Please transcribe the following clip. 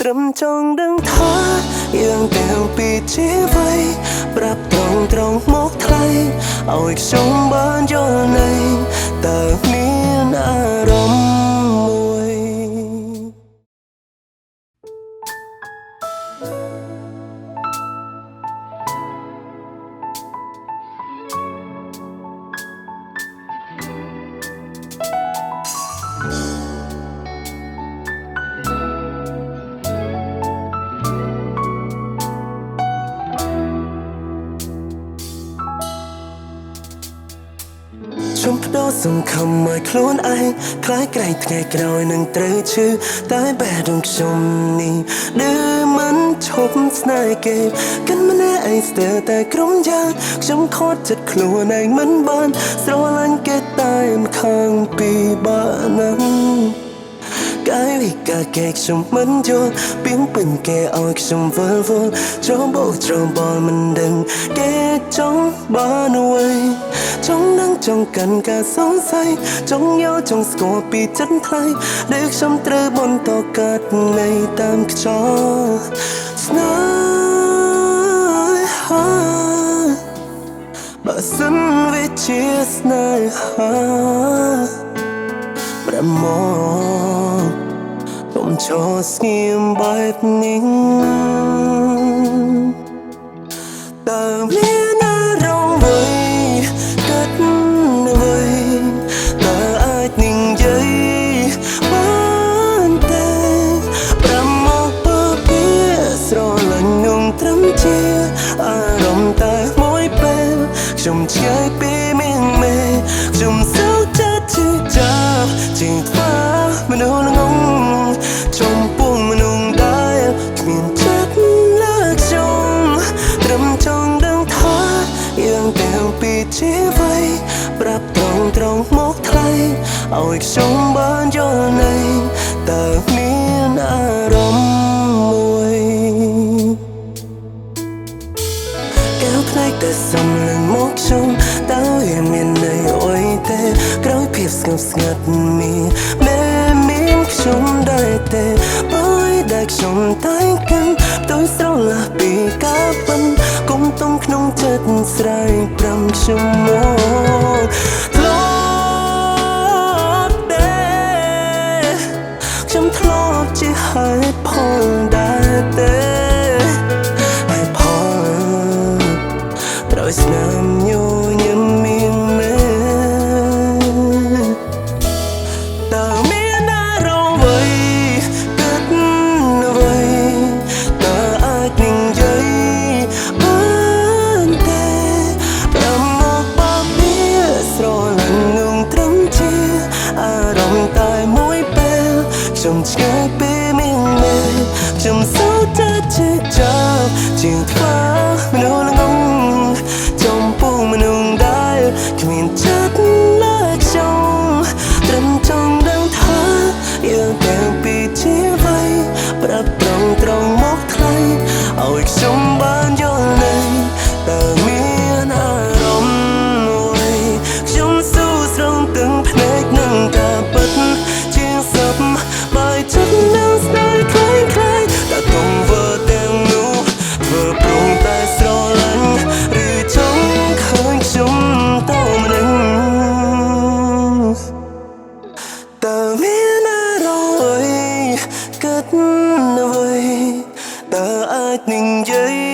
ត្រឹមចង់ដឹងថាយើងទាំងពីរជាអ្វីប្រាប់ត្រង់មកថ្លៃឲ្យខ្ញុំបានយល់នៃតើមានអារម្មណ៍មួយខ្ញុំបដូរសង្ឃឹមឲ្យខ្លួនឯងខ្លាយក្រៃថ្ងៃក្រោយនឹងត្រូវឈឺតែបែរដងខ្ញុំនេះដើរមិនឈប់ស្នេហ៍គេកាន់ម្នាក់ឯងស្ទើរតែក្រុមយ៉ាងខ្ញុំខកចិត្តខ្លួនឯងមិនបានស្រឡាញ់គេតែម្ខាងពីបាណាំកាយវិការគេខ្ញុំមិនយល់ពីងពេញគេឲ្យខ្ញុំវល់ច្របូកច្របល់មិនដឹងគេចង់បានអ្វីចង់នឹងចង់កាន់ការសង្ស័យចង់យកចង់ស្គាល់ពីចិត្តថ្លៃដែលខ្ញុំត្រូវបន្តកាត់នៃតាមខ្យល់ស្នេហាបើសិនវាជាស្នេហាប្រមោកុំឈរស្ងៀមបែបនេះតើមានអារម្មណ៍អ្វីគិតអ្វីតើអាចនឹងនិយាយបានទេប្រមោកបើពីស្រលាញ់នឹងត្រឹមជាអារម្មណ៍តែមួយពេលខ្ញុំឆ្ងាយពីមាសមេខ្ញុំសៅចិត្តជាចាប់ជាថ្វាមនុស្សងងចំពោះមនុស្សដែលគ្មានចិត្តលើខ្ញុំត្រឹមចង់ដឹងថាយើងទាំងពីរជាអ្វីប្រាប់ត្រង់មកថ្លៃឲ្យខ្ញុំបានយល់នៃតើមានអារម្មណ៍មួយកែវភ្នែកតែសំឡឹងមកខ្ញុំតើវាមានន័យអ្វីទេក្រោយភាពស្ងប់ស្ងាត់មានខ្ញុំដែរទេបើដែលខ្ញុំតែងកាន់ទៅស្រឡះពីការពិនគុំទុំក្នុងចិត្តស្រ័យ5ខ្ញុំមកធ្លាប់ទេខ្ញុំធ្លាប់ជាហេតុផលដែរទេហេតុផលត្រូវស្នាមញញឹមមានមែខ្ញុំឆ្ងាយពីមាសមេខ្ញុំសៅចិត្តជាចាប់ជាងថ្វាមនុស្សងងចំពោះមនុស្សដែលគ្មានចិត្តលើខ្ញុំត្រឹមចង់ដឹងថាយើងទាំងពីរជាអ្វីប្រាប់ត្រង់មកថ្លៃឲ្យខ្ញុំបានយល់នៃតើមានអារម្មណ៍មួយខ្ញុំស៊ូស្រង់ទាំងភ្នែកនឹងការពិតជាងសពបាយចិត្តនឹងស្នេហ៍คล้ายតែកុំធ្វើទាំងនោះធ្វើព្រមតែស្រឡាញ់ឬចង់ឃើញខ្ញុំតម្នឹងតើមានអារម្មណ៍អ្វីគិតអ្វីតើអាចនឹងនិយាយ